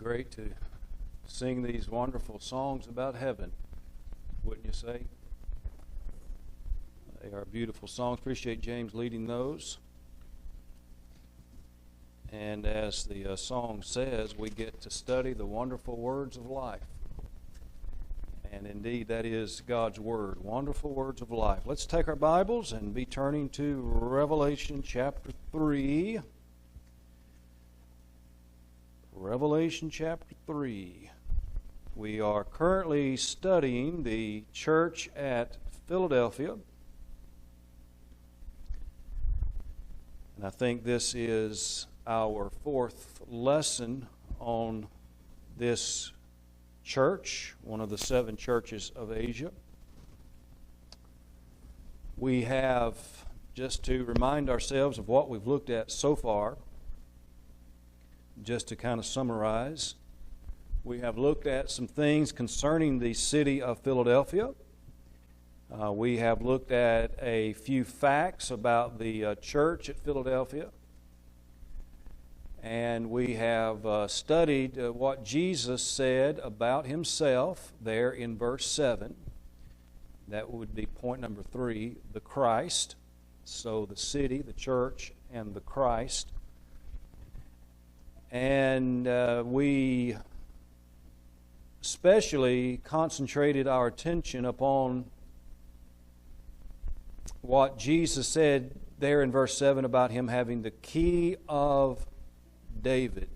great to sing these wonderful songs about heaven, wouldn't you say? They are beautiful songs. Appreciate James leading those. And as the song says, we get to study the wonderful words of life. And indeed, that is God's Word, wonderful words of life. Let's take our Bibles and be turning to Revelation chapter 3. Revelation chapter 3. We are currently studying the church at Philadelphia. And I think this is our fourth lesson on this church, one of the 7 churches of Asia. We have, just to remind ourselves of what we've looked at so far, just to kind of summarize, we have looked at some things concerning the city of Philadelphia. We have looked at a few facts about the church at Philadelphia. And we have studied what Jesus said about himself there in verse 7. That would be point number 3, the Christ. So the city, the church, and the Christ. And we especially concentrated our attention upon what Jesus said there in verse 7 about him having the key of David.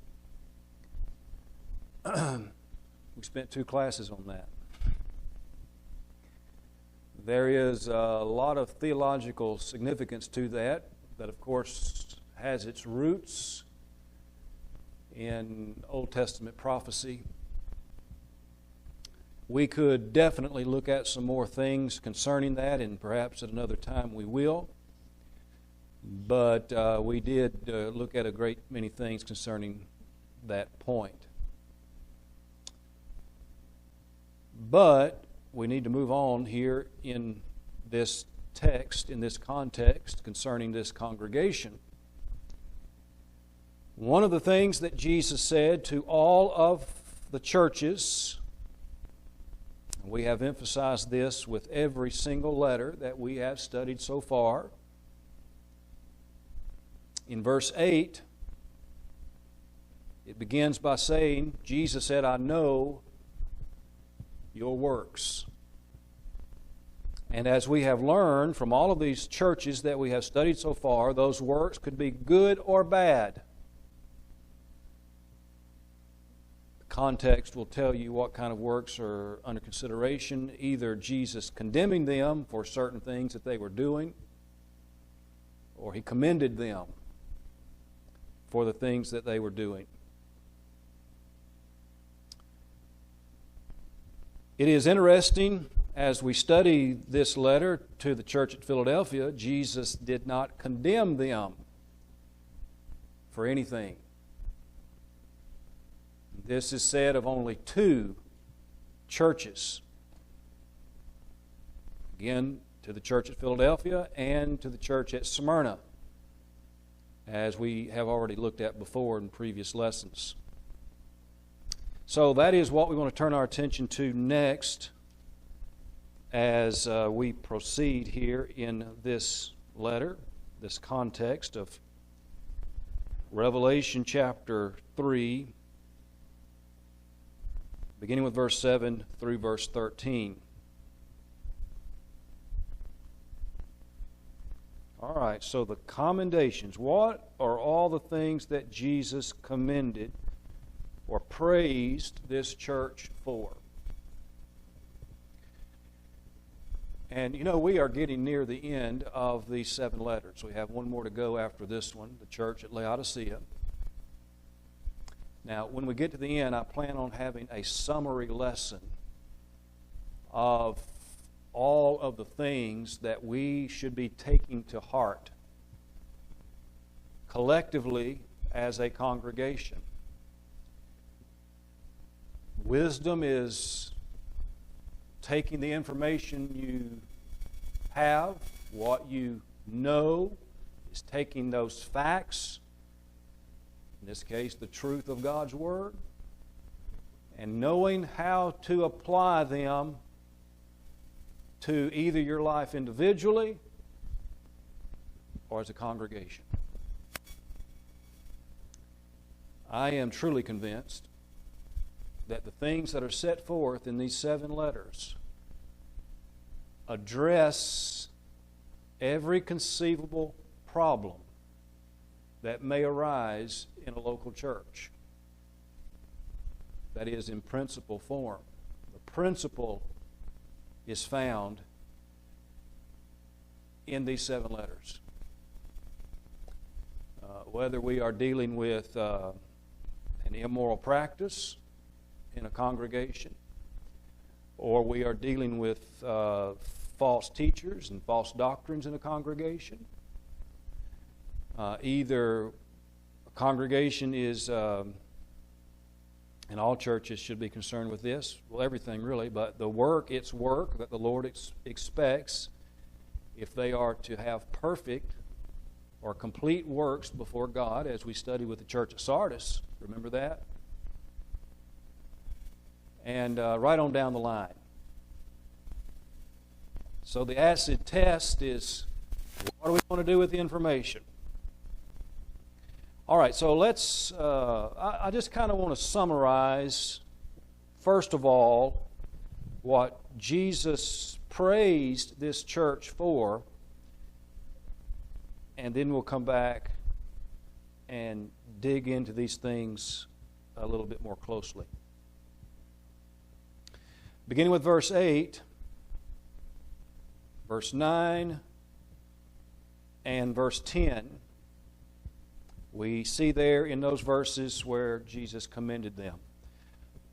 We spent 2 classes on that. There is a lot of theological significance to that of course has its roots in Old Testament prophecy. We could definitely look at some more things concerning that, and perhaps at another time we will. But we did look at a great many things concerning that point. But we need to move on here in this text, in this context, concerning this congregation. One of the things that Jesus said to all of the churches, we have emphasized this with every single letter that we have studied so far. In verse 8, it begins by saying, Jesus said, I know your works. And as we have learned from all of these churches that we have studied so far, those works could be good or bad. The context will tell you what kind of works are under consideration, either Jesus condemning them for certain things that they were doing, or he commended them for the things that they were doing. It is interesting, as we study this letter to the church at Philadelphia, Jesus did not condemn them for anything. This is said of only 2 churches. Again, to the church at Philadelphia and to the church at Smyrna, as we have already looked at before in previous lessons. So that is what we want to turn our attention to next as we proceed here in this letter, this context of Revelation chapter 3, beginning with verse 7 through verse 13. All right, so the commendations. What are all the things that Jesus commended or praised this church for? And you know, we are getting near the end of these 7 letters. We have one more to go after this one, the church at Laodicea. Now, when we get to the end, I plan on having a summary lesson of all of the things that we should be taking to heart collectively as a congregation. Wisdom is taking the information you have, what you know, is taking those facts, in this case the truth of God's Word, and knowing how to apply them to either your life individually or as a congregation. I am truly convinced that the things that are set forth in these 7 letters address every conceivable problem that may arise in a local church. That is, in principle form. The principle is found in these 7 letters. Whether we are dealing with an immoral practice in a congregation, or we are dealing with false teachers and false doctrines in a congregation, either a congregation is, and all churches should be concerned with this, well, everything really, but it's work that the Lord expects if they are to have perfect or complete works before God, as we study with the church at Sardis. Remember that? And right on down the line. So the acid test is, what do we want to do with the information? All right, so let's, I just kind of want to summarize, first of all, what Jesus praised this church for, and then we'll come back and dig into these things a little bit more closely. Beginning with verse 8, verse 9, and verse 10, we see there in those verses where Jesus commended them.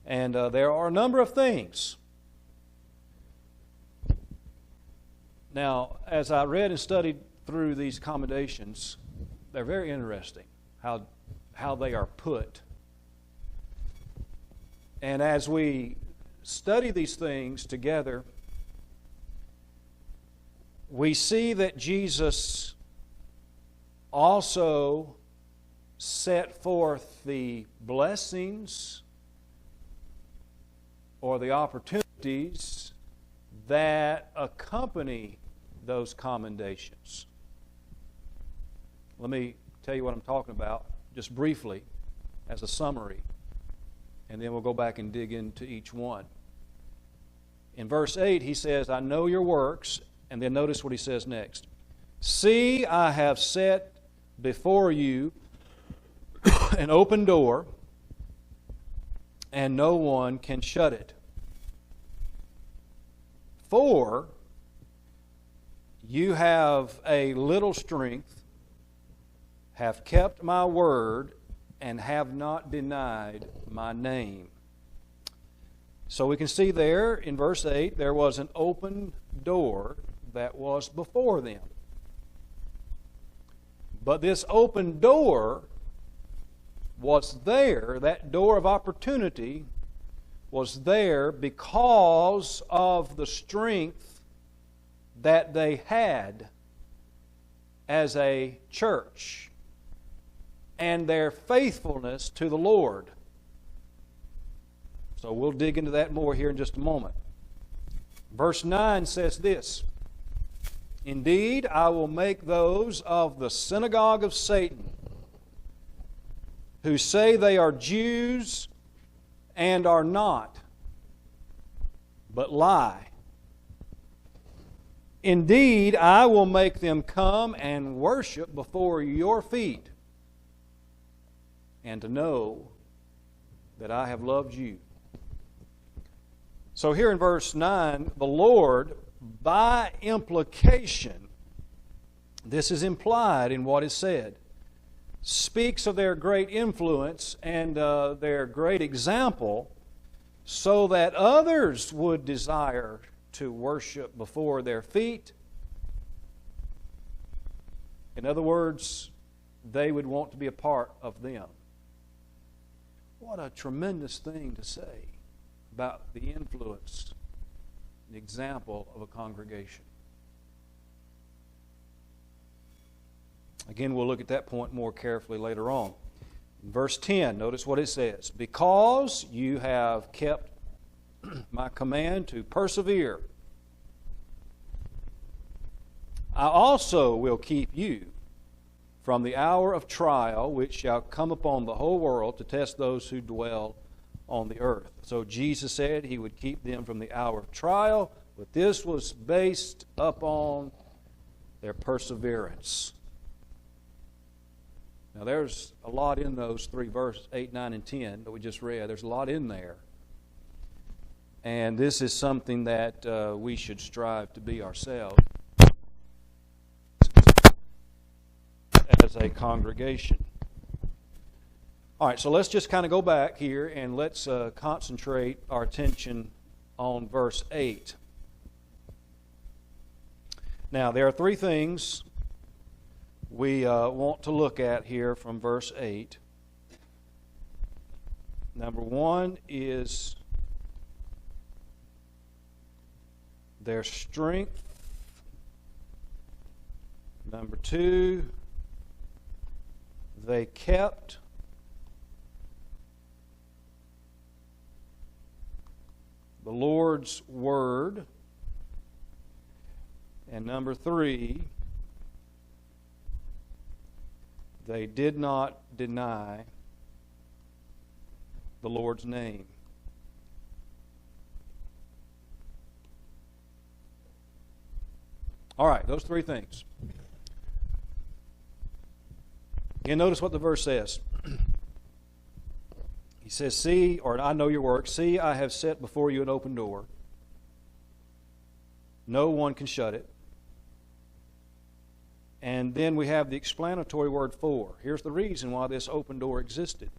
And there are a number of things. Now, as I read and studied through these commendations, they're very interesting, how they are put. And as we study these things together, we see that Jesus also set forth the blessings or the opportunities that accompany those commendations. Let me tell you what I'm talking about just briefly as a summary, and then we'll go back and dig into each one. In verse 8, he says, I know your works, and then notice what he says next. See, I have set before you an open door, and no one can shut it. For you have a little strength, have kept my word, and have not denied my name. So we can see there in verse 8, there was an open door that was before them. But this open door was there, that door of opportunity was there because of the strength that they had as a church and their faithfulness to the Lord. So we'll dig into that more here in just a moment. Verse 9 says this, Indeed, I will make those of the synagogue of Satan who say they are Jews and are not, but lie. Indeed, I will make them come and worship before your feet, and to know that I have loved you. So here in verse 9, the Lord, by implication, this is implied in what is said, speaks of their great influence and their great example so that others would desire to worship before their feet. In other words, they would want to be a part of them. What a tremendous thing to say about the influence, the example of a congregation. Again, we'll look at that point more carefully later on. Verse 10, notice what it says. Because you have kept my command to persevere, I also will keep you from the hour of trial which shall come upon the whole world to test those who dwell on the earth. So Jesus said he would keep them from the hour of trial, but this was based upon their perseverance. Now there's a lot in those three verses, 8, 9, and 10 that we just read. There's a lot in there. And this is something that we should strive to be ourselves as a congregation. All right, so let's just kind of go back here and let's concentrate our attention on verse 8. Now, there are three things we want to look at here from verse 8. Number one is their strength. Number two, they kept the Lord's word. And number three, they did not deny the Lord's name. All right, those three things. Again, notice what the verse says. He says, see, or I know your work. See, I have set before you an open door. No one can shut it. And then we have the explanatory word for. Here's the reason why this open door existed.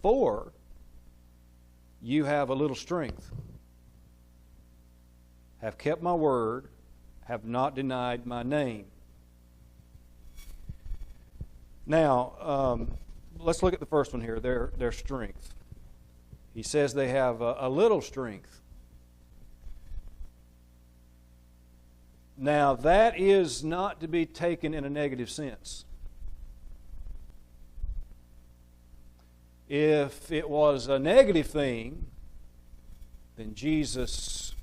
For you have a little strength, have kept my word, have not denied my name. Now, let's look at the first one here, their strength. He says they have a little strength. Now, that is not to be taken in a negative sense. If it was a negative thing, then Jesus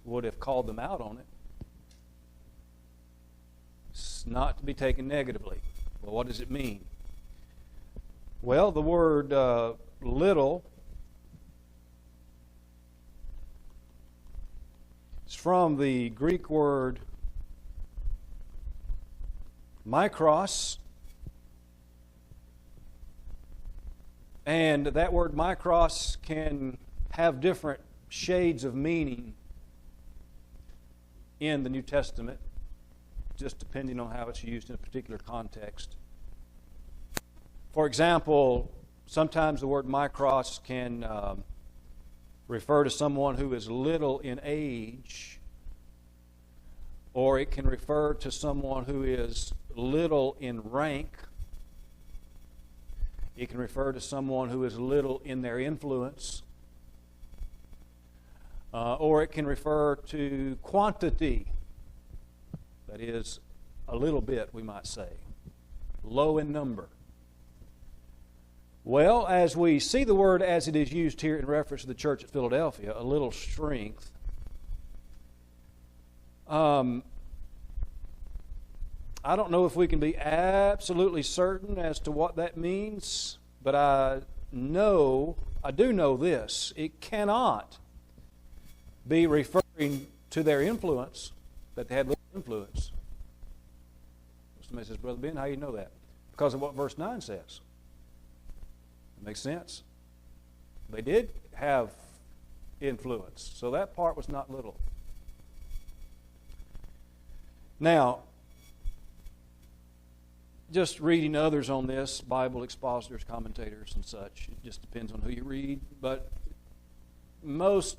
would have called them out on it. It's not to be taken negatively. Well, what does it mean? Well, the word little is from the Greek word mikros. And that word mikros can have different shades of meaning in the New Testament, just depending on how it's used in a particular context. For example, sometimes the word mikros can refer to someone who is little in age, or it can refer to someone who is little in rank. It can refer to someone who is little in their influence. Or it can refer to quantity. That is, a little bit, we might say. Low in number. Well, as we see the word as it is used here in reference to the church at Philadelphia, a little strength, I don't know if we can be absolutely certain as to what that means, but I do know this. It cannot be referring to their influence, that they had little influence. Somebody says, Brother Ben, how do you know that? Because of what verse 9 says. It makes sense. They did have influence, so that part was not little. Now, just reading others on this, Bible expositors, commentators, and such, it just depends on who you read, but most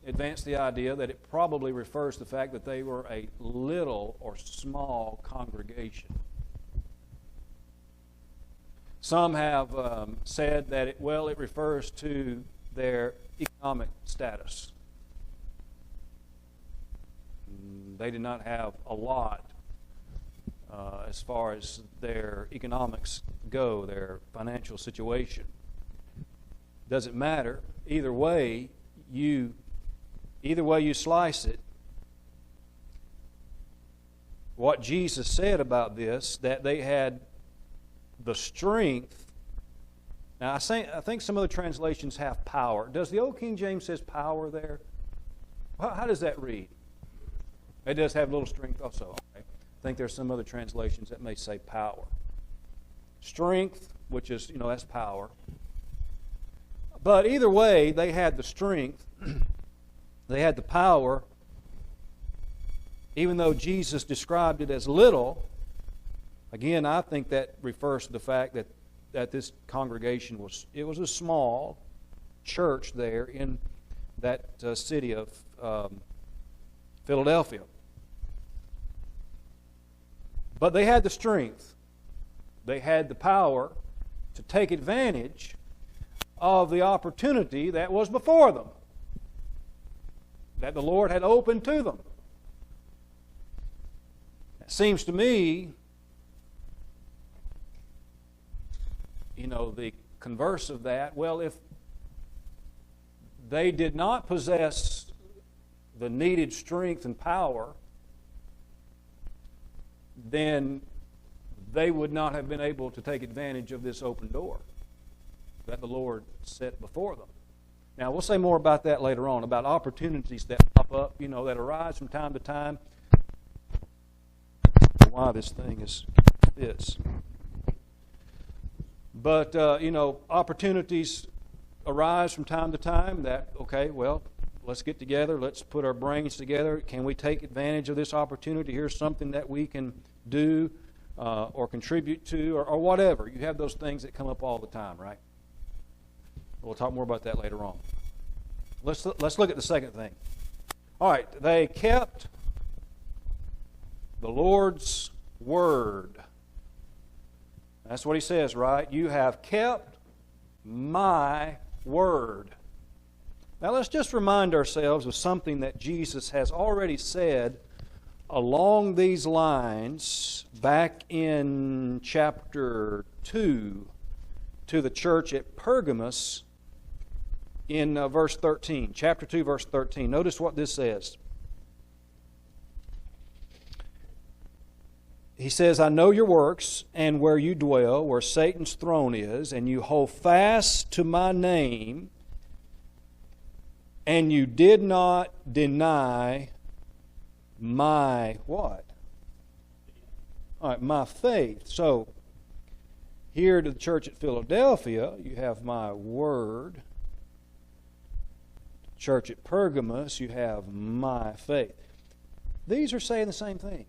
advance the idea that it probably refers to the fact that they were a little or small congregation. Some have said that it refers to their economic status. They did not have a lot as far as their economics go, their financial situation. Doesn't matter. Either way you slice it, what Jesus said about this, that they had the strength. Now, I think some other translations have power. Does the Old King James says power there? How does that read? It does have a little strength also. Okay. I think there's some other translations that may say power. Strength, which is, that's power. But either way, they had the strength. They had the power. Even though Jesus described it as little, again, I think that refers to the fact that this congregation was a small church there in that city of Philadelphia. But they had the strength. They had the power to take advantage of the opportunity that was before them, that the Lord had opened to them. It seems to me, the converse of that, well, if they did not possess the needed strength and power, then they would not have been able to take advantage of this open door that the Lord set before them. Now, we'll say more about that later on, about opportunities that pop up, that arise from time to time. Why this thing is this. But, opportunities arise from time to time that, okay, well, let's get together, let's put our brains together. Can we take advantage of this opportunity? Here's something that we can do or contribute to or whatever. You have those things that come up all the time, right? We'll talk more about that later on. Let's look at the second thing. All right, they kept the Lord's word. That's what he says, right? You have kept my word. Now let's just remind ourselves of something that Jesus has already said along these lines back in chapter 2 to the church at Pergamos in verse 13. Chapter 2, verse 13. Notice what this says. He says, I know your works and where you dwell, where Satan's throne is, and you hold fast to my name, and you did not deny my what? All right, my faith. So, here to the church at Philadelphia, you have my word. Church at Pergamos, you have my faith. These are saying the same thing.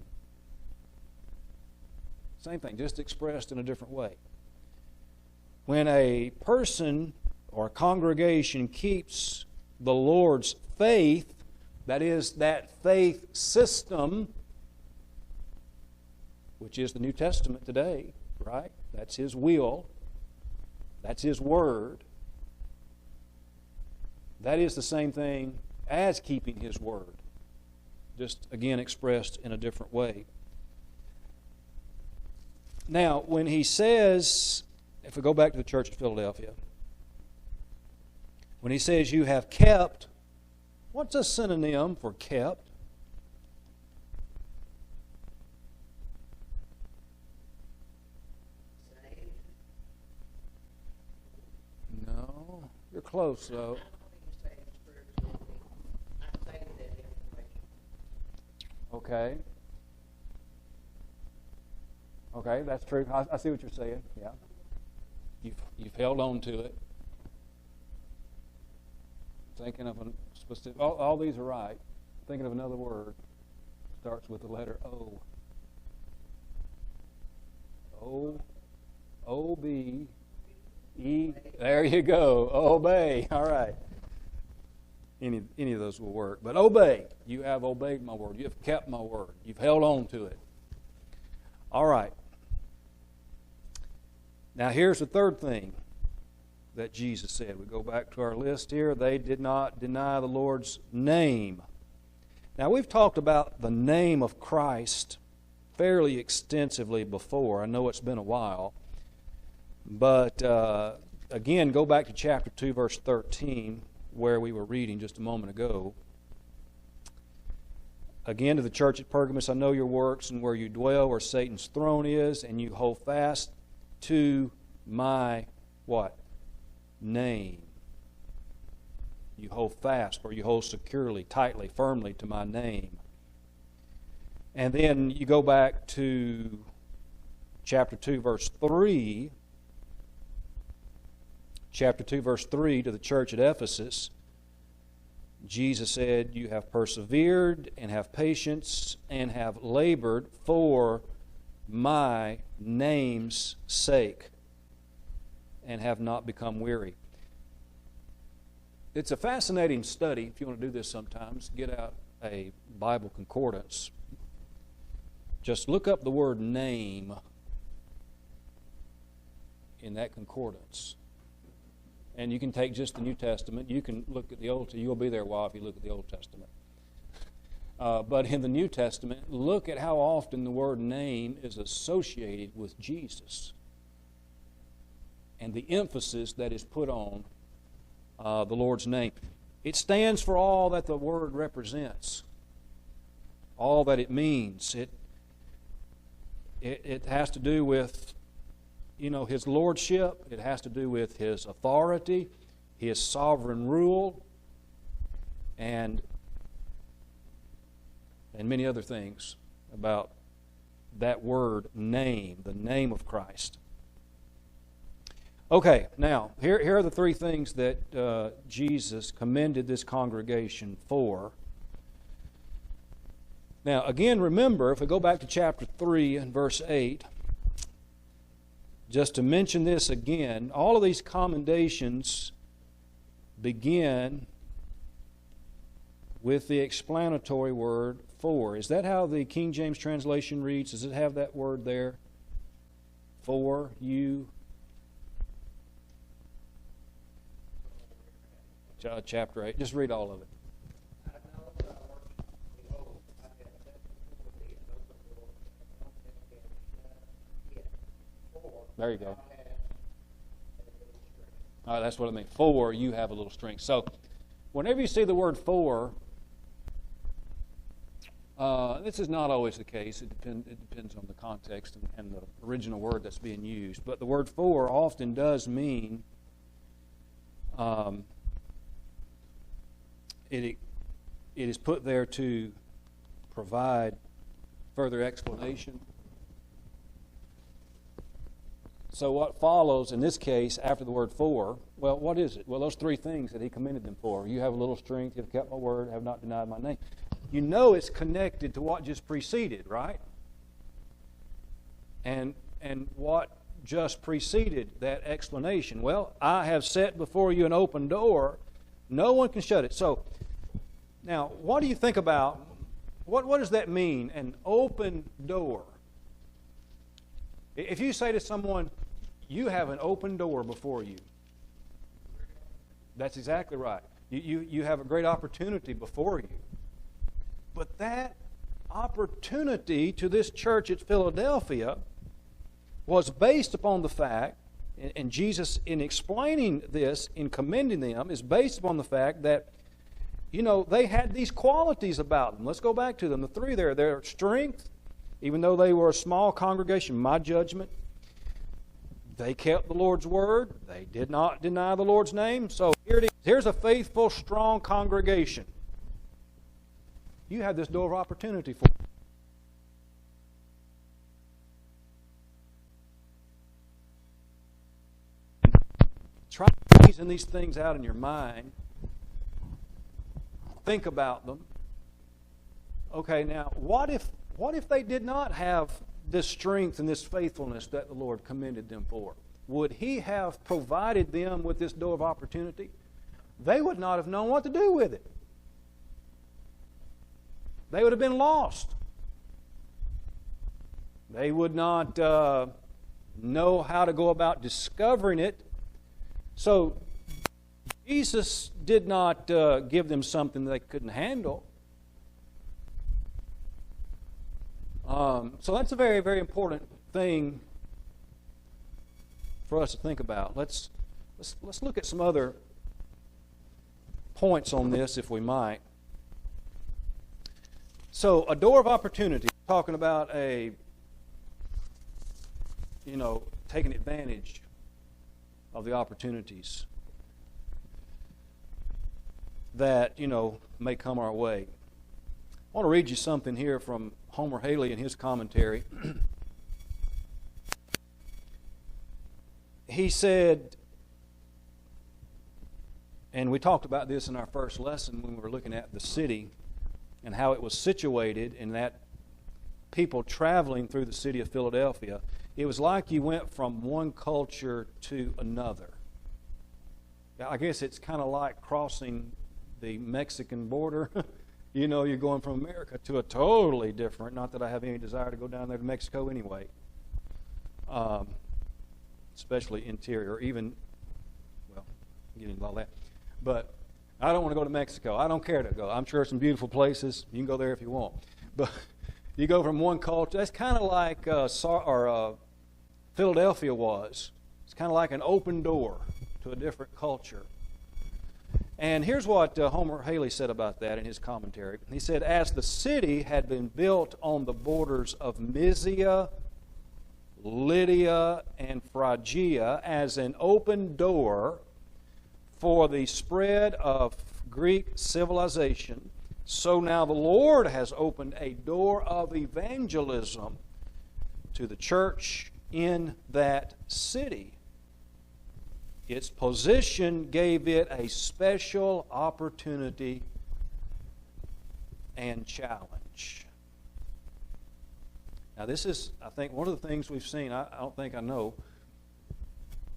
Same thing, just expressed in a different way. When a person or a congregation keeps the Lord's faith, that is, that faith system, which is the New Testament today, right? That's His will. That's His word. That is the same thing as keeping His word, just again expressed in a different way. Now, when he says, if we go back to the church at Philadelphia, when he says you have kept, what's a synonym for kept? No, you're close though. Okay. Okay, that's true. I see what you're saying. Yeah, you've held on to it. Thinking of a specific. All these are right. Thinking of another word. Starts with the letter O. O-B-E. There you go. Obey. All right. Any of those will work. But obey. You have obeyed my word. You have kept my word. You've held on to it. All right. Now here's the third thing that Jesus said. We go back to our list here. They did not deny the Lord's name. Now we've talked about the name of Christ fairly extensively before. I know it's been a while. But again, go back to chapter 2, verse 13, where we were reading just a moment ago. Again, to the church at Pergamos, I know your works and where you dwell, where Satan's throne is, and you hold fast to my what? Name. You hold fast, or you hold securely, tightly, firmly to my name. And then you go back to chapter 2, verse 3. Chapter 2, verse 3, to the church at Ephesus, Jesus said, you have persevered and have patience and have labored for my name's sake and have not become weary. It's a fascinating study. If you want to do this sometimes, get out a Bible concordance. Just look up the word name in that concordance. And you can take just the New Testament. You can look at the Old Testament. You'll be there a while if you look at the Old Testament. But in the New Testament, look at how often the word name is associated with Jesus and the emphasis that is put on the Lord's name. It stands for all that the word represents, all that it means. It has to do with, His lordship. It has to do with His authority, His sovereign rule, and many other things about that word name, the name of Christ. Okay, now, here are the three things that Jesus commended this congregation for. Now, again, remember, if we go back to chapter 3 and verse 8, just to mention this again, all of these commendations begin with the explanatory word for. Is that how the King James translation reads? Does it have that word there? For you. Chapter 8. Just read all of it. There you go. All right, that's what I mean. For you have a little strength. So, whenever you see the word for, this is not always the case. It depends on the context and the original word that's being used. But the word for often does mean it is put there to provide further explanation. So what follows in this case after the word for, well, what is it? Well, those three things that he commended them for. You have a little strength, you have kept my word, have not denied my name. You know it's connected to what just preceded, right? And what just preceded that explanation? Well, I have set before you an open door. No one can shut it. So, now, what do you think about, what does that mean, an open door? If you say to someone, you have an open door before you, that's exactly right. You have a great opportunity before you. But that opportunity to this church at Philadelphia was based upon the fact, and Jesus, in explaining this, in commending them, is based upon the fact that, they had these qualities about them. Let's go back to them. The three there, their strength, even though they were a small congregation, my judgment, they kept the Lord's word. They did not deny the Lord's name. So here it is. Here's a faithful, strong congregation. You have this door of opportunity for you. Try reason these things out in your mind. Think about them. Okay, now, what if they did not have this strength and this faithfulness that the Lord commended them for? Would He have provided them with this door of opportunity? They would not have known what to do with it. They would have been lost. They would not know how to go about discovering it. So, Jesus did not give them something they couldn't handle. So that's a very, very important thing for us to think about. Let's look at some other points on this, if we might. So, a door of opportunity. Talking about taking advantage of the opportunities that, may come our way. I want to read you something here from Homer Haley in his commentary. He said, and we talked about this in our first lesson when we were looking at the city and how it was situated, and that people traveling through the city of Philadelphia, it was like you went from one culture to another. I guess it's kind of like crossing the Mexican border. You're going from America to a totally different, not that I have any desire to go down there to Mexico anyway, especially interior, even, getting into all that. But I don't want to go to Mexico. I don't care to go. I'm sure some beautiful places. You can go there if you want. But you go from one culture. That's kind of like Philadelphia was. It's kind of like an open door to a different culture. And here's what Homer Haley said about that in his commentary. He said, as the city had been built on the borders of Mysia, Lydia, and Phrygia as an open door for the spread of Greek civilization, so now the Lord has opened a door of evangelism to the church in that city. Its position gave it a special opportunity and challenge. Now, this is, I think, one of the things we've seen. I don't think I know.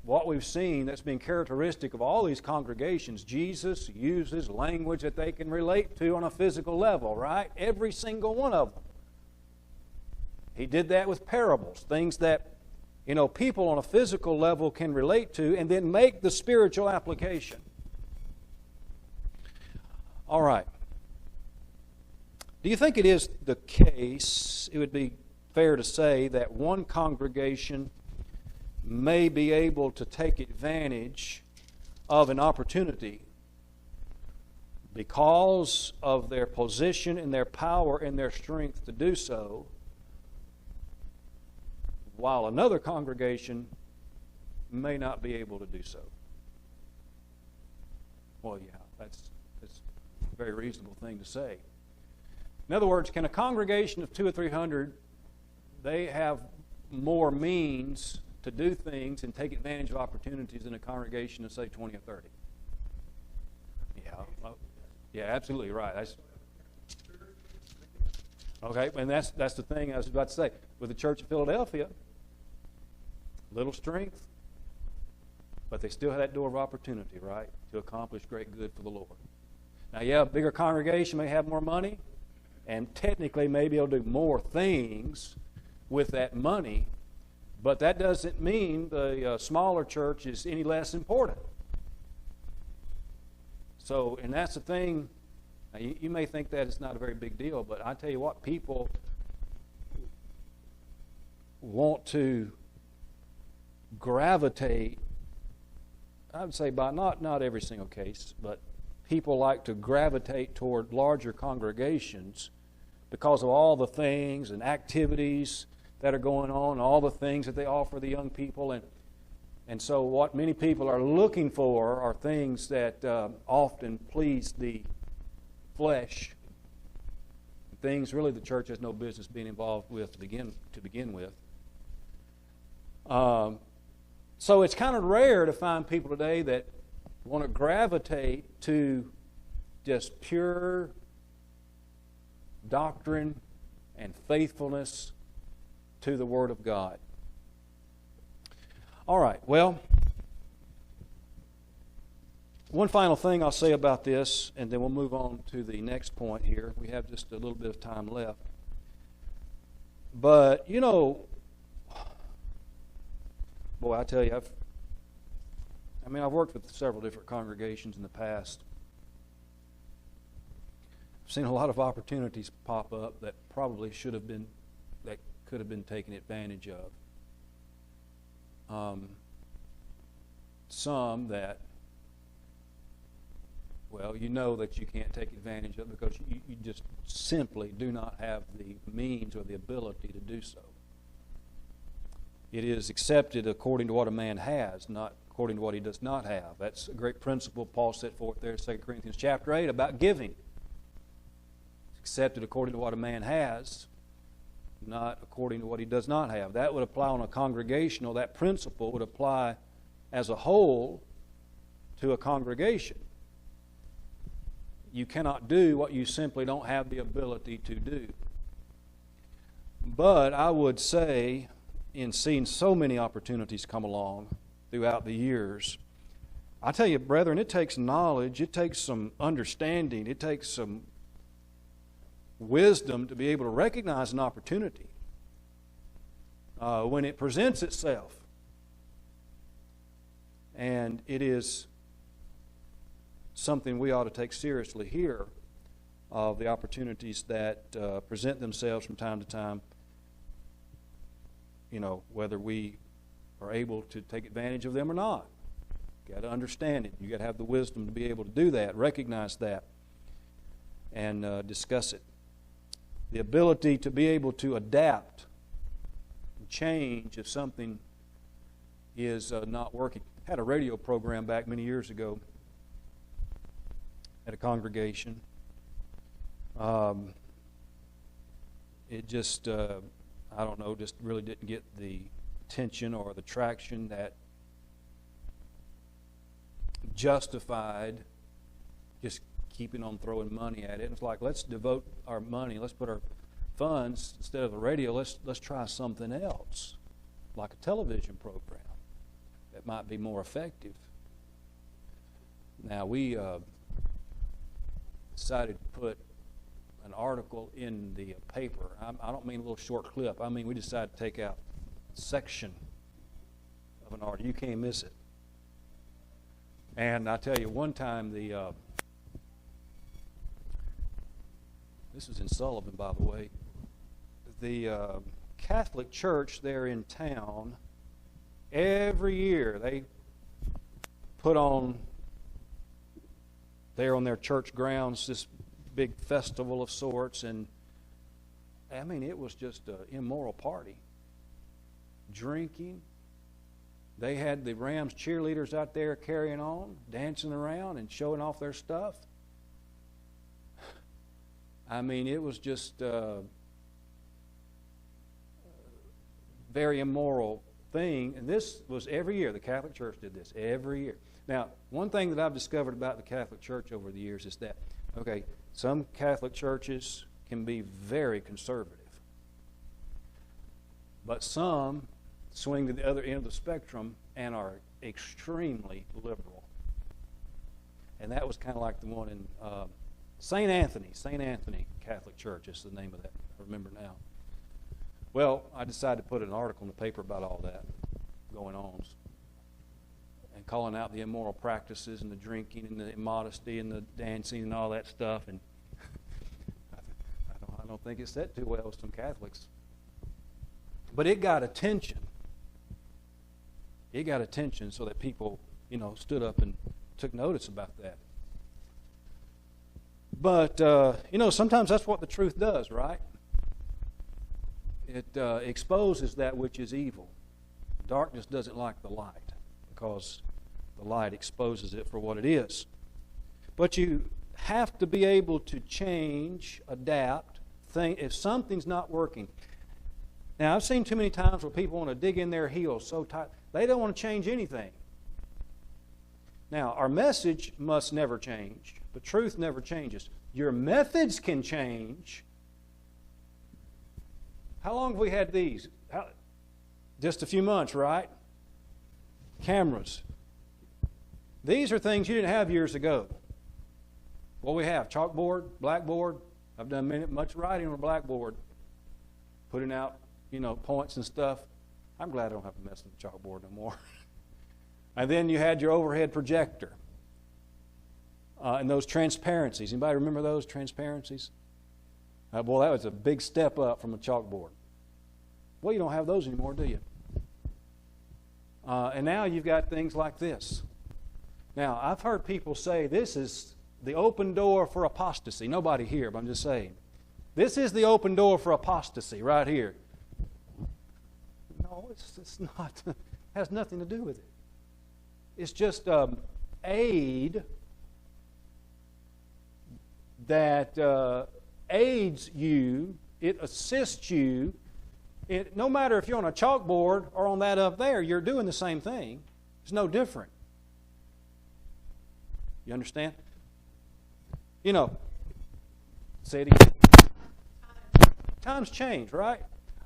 What we've seen that's been characteristic of all these congregations, Jesus uses language that they can relate to on a physical level, right? Every single one of them. He did that with parables, things that people on a physical level can relate to, and then make the spiritual application. All right. Do you think it is the case, it would be fair to say, that one congregation may be able to take advantage of an opportunity because of their position and their power and their strength to do so, while another congregation may not be able to do so? Well, yeah, that's a very reasonable thing to say. In other words, can a congregation of 200 or 300, they have more means to do things and take advantage of opportunities than a congregation of, say, 20 or 30? Yeah, absolutely right. Okay, and that's the thing I was about to say. With the Church of Philadelphia, little strength, but they still have that door of opportunity, right, to accomplish great good for the Lord. Now, yeah, a bigger congregation may have more money, and technically may be able to do more things with that money, but that doesn't mean the smaller church is any less important. So, and that's the thing. Now, you may think that it's not a very big deal, but I tell you what, people want to gravitate, I would say by not every single case, but people like to gravitate toward larger congregations because of all the things and activities that are going on, all the things that they offer the young people. And so what many people are looking for are things that often please the flesh, things really the church has no business being involved with to begin with. So it's kind of rare to find people today that want to gravitate to just pure doctrine and faithfulness to the Word of God. All right, well, one final thing I'll say about this, and then we'll move on to the next point here. We have just a little bit of time left. But, boy, I tell you, I've worked with several different congregations in the past. I've seen a lot of opportunities pop up that probably should have been that could have been taken advantage of. Some that, well, you know that you can't take advantage of because you just simply do not have the means or the ability to do so. It is accepted according to what a man has, not according to what he does not have. That's a great principle Paul set forth there in 2 Corinthians chapter 8 about giving. It's accepted according to what a man has, not according to what he does not have. That would apply on a congregational, that principle would apply as a whole to a congregation. You cannot do what you simply don't have the ability to do. But I would say, in seeing so many opportunities come along throughout the years, I tell you, brethren, it takes knowledge, it takes some understanding, it takes some wisdom to be able to recognize an opportunity when it presents itself. And it is something we ought to take seriously here, of the opportunities that present themselves from time to time. You know, whether we are able to take advantage of them or not. You got to understand it. You got to have the wisdom to be able to do that, recognize that, and discuss it. The ability to be able to adapt and change if something is not working. I had a radio program back many years ago at a congregation. It just, I don't know, just really didn't get the attention or the traction that justified just keeping on throwing money at it. It's like, let's devote our money, let's put our funds, instead of the radio, let's try something else, like a television program that might be more effective. Now, we decided to put an article in the paper. I don't mean a little short clip. I mean, we decided to take out a section of an article. You can't miss it. And I tell you, one time this was in Sullivan, by the way, the Catholic Church there in town, every year they put on, there on their church grounds, this big festival of sorts, and I mean, it was just an immoral party. Drinking. They had the Rams cheerleaders out there carrying on, dancing around and showing off their stuff. I mean, it was just a very immoral thing. And this was every year. The Catholic Church did this every year. Now, one thing that I've discovered about the Catholic Church over the years is that, okay, some Catholic churches can be very conservative. But some swing to the other end of the spectrum and are extremely liberal. And that was kind of like the one in St. Anthony Catholic Church is the name of that, I remember now. Well, I decided to put an article in the paper about all that going on and calling out the immoral practices and the drinking and the immodesty and the dancing and all that stuff. And I don't think it set too well with some Catholics. But it got attention. It got attention so that people, stood up and took notice about that. But, sometimes that's what the truth does, right? It exposes that which is evil. Darkness doesn't like the light because the light exposes it for what it is. But you have to be able to change, adapt, think. If something's not working. Now, I've seen too many times where people want to dig in their heels so tight. They don't want to change anything. Now, our message must never change. The truth never changes. Your methods can change. How long have we had these? Just a few months, right? Cameras. These are things you didn't have years ago. What we have, chalkboard, blackboard. I've done much writing on a blackboard, putting out, points and stuff. I'm glad I don't have to mess with the chalkboard no more. And then you had your overhead projector. And those transparencies. Anybody remember those transparencies? Boy, that was a big step up from a chalkboard. Well, you don't have those anymore, do you? And now you've got things like this. Now, I've heard people say this is the open door for apostasy. Nobody here, but I'm just saying. This is the open door for apostasy right here. No, it's not. It has nothing to do with it. It's just aid that aids you. It assists you. No matter if you're on a chalkboard or on that up there, you're doing the same thing. It's no different. You understand? You know, say it again. Times change, right?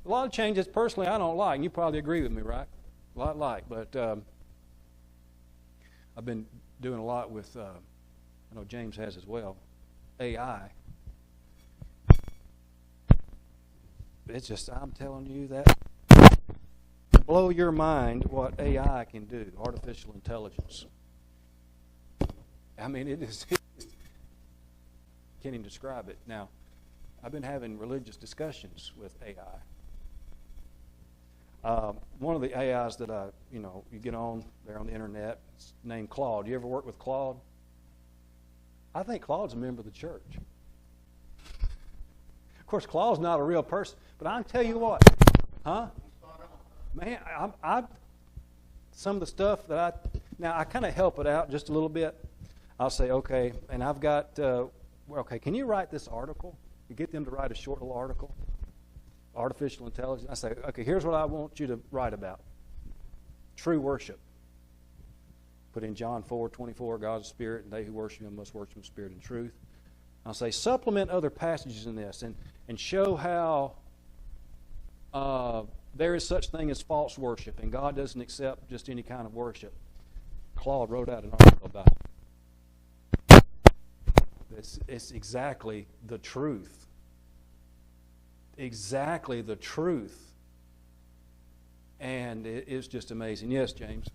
A lot of changes, personally, I don't like. And you probably agree with me, right? A lot like. But I've been doing a lot with, I know James has as well, AI. It's just, I'm telling you that blow your mind what AI can do, artificial intelligence. I mean, it is, can't even describe it. Now, I've been having religious discussions with AI. One of the AIs that you get on there on the internet, it's named Claude. You ever work with Claude? I think Claude's a member of the church. Of course, Claude's not a real person, but I can tell you what, man, some of the stuff that I kind of help it out just a little bit. I'll say, okay, and I've got, okay, can you write this article? You get them to write a short little article, artificial intelligence. I say, okay, here's what I want you to write about. True worship. Put in John 4:24, God's spirit, and they who worship Him must worship Him in spirit and truth. I'll say, supplement other passages in this and show how there is such thing as false worship, and God doesn't accept just any kind of worship. Claude wrote out an article about it. It's exactly the truth. Exactly the truth. And it is just amazing. Yes, James?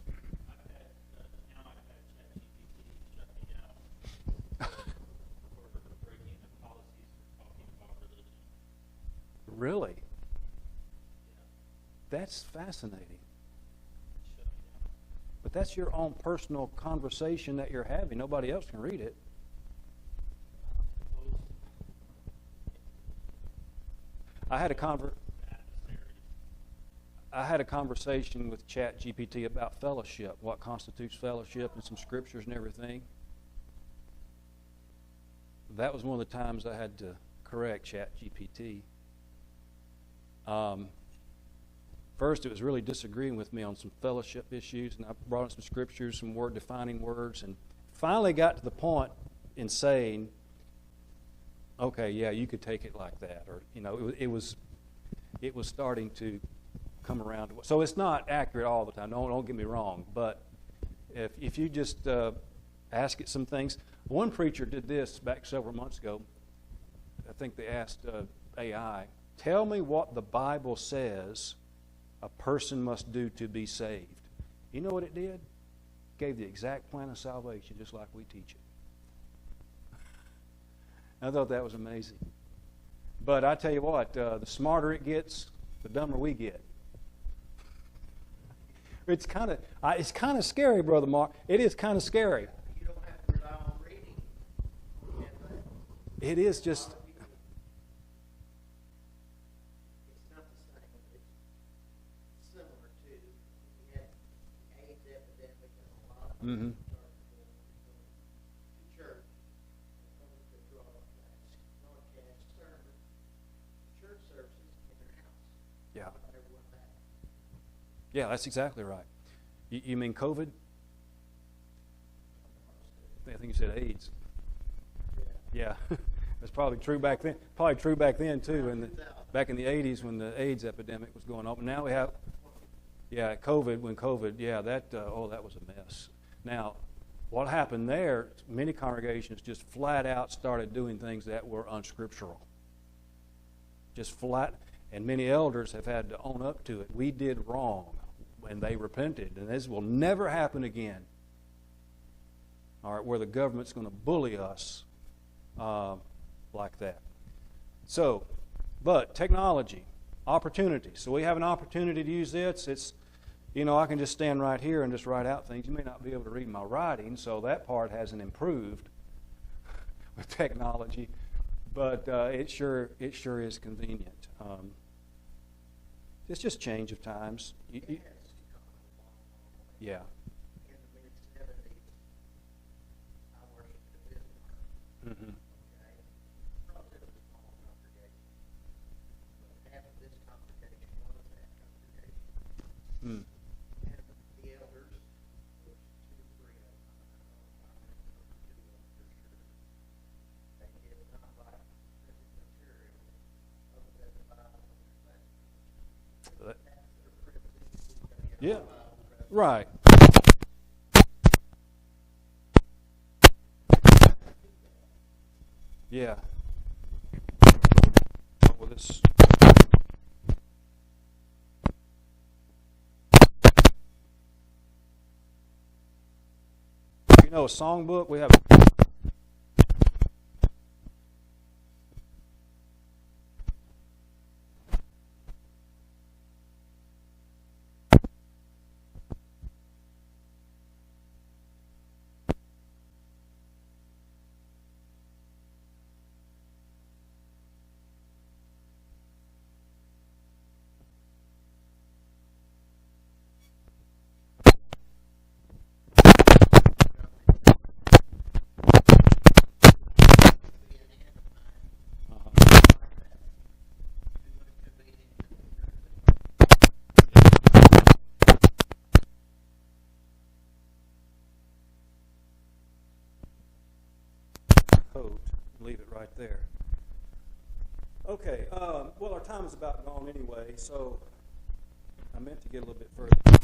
Really? That's fascinating. But that's your own personal conversation that you're having. Nobody else can read it. I had a conversation with ChatGPT about fellowship, what constitutes fellowship, and some scriptures and everything. That was one of the times I had to correct ChatGPT. First, it was really disagreeing with me on some fellowship issues, and I brought in some scriptures, some defining words, and finally got to the point in saying, okay, yeah, you could take it like that, or it was starting to come around. So it's not accurate all the time. Don't get me wrong, but if you just ask it some things, one preacher did this back several months ago. I think they asked AI, tell me what the Bible says a person must do to be saved. You know what it did? Gave the exact plan of salvation, just like we teach it. I thought that was amazing. But I tell you what, the smarter it gets, the dumber we get. It's kind of scary, Brother Mark. It is kind of scary. You don't have to rely on reading. It is just. It's not the same. It's similar to we had AIDS epidemic and a lot of Mm-hmm. church. Church services in their house. Yeah. Everyone back. Yeah, that's exactly right. You mean COVID? I think you said AIDS. Yeah, that's probably true back then. Probably true back then too. Back in the 80s when the AIDS epidemic was going on. But now we have, COVID. When COVID, that was a mess. Now, what happened there? Many congregations just flat out started doing things that were unscriptural. Just flat, and many elders have had to own up to it. We did wrong, and they repented, and this will never happen again. All right, where the government's going to bully us like that. So, but technology, opportunities. So we have an opportunity to use this. It's, you know, I can just stand right here and just write out things. You may not be able to read my writing, so that part hasn't improved with technology, but it sure is convenient. It's just change of times. Yeah. In the mid-70s, I worshiped at Bismarck. Mm-hmm. Okay? Relatively small congregation. But half of this congregation was that congregation. Mm. And the elders, there was 2 or 3 of them, I remember 2 of them for sure. They did not like printed material other than the Bible and their lessons. That- That's their privilege. Yeah. Right. Yeah. Well, this. You know, a songbook, we have. Code. Leave it right there. Okay, well, our time is about gone anyway, so I meant to get a little bit further.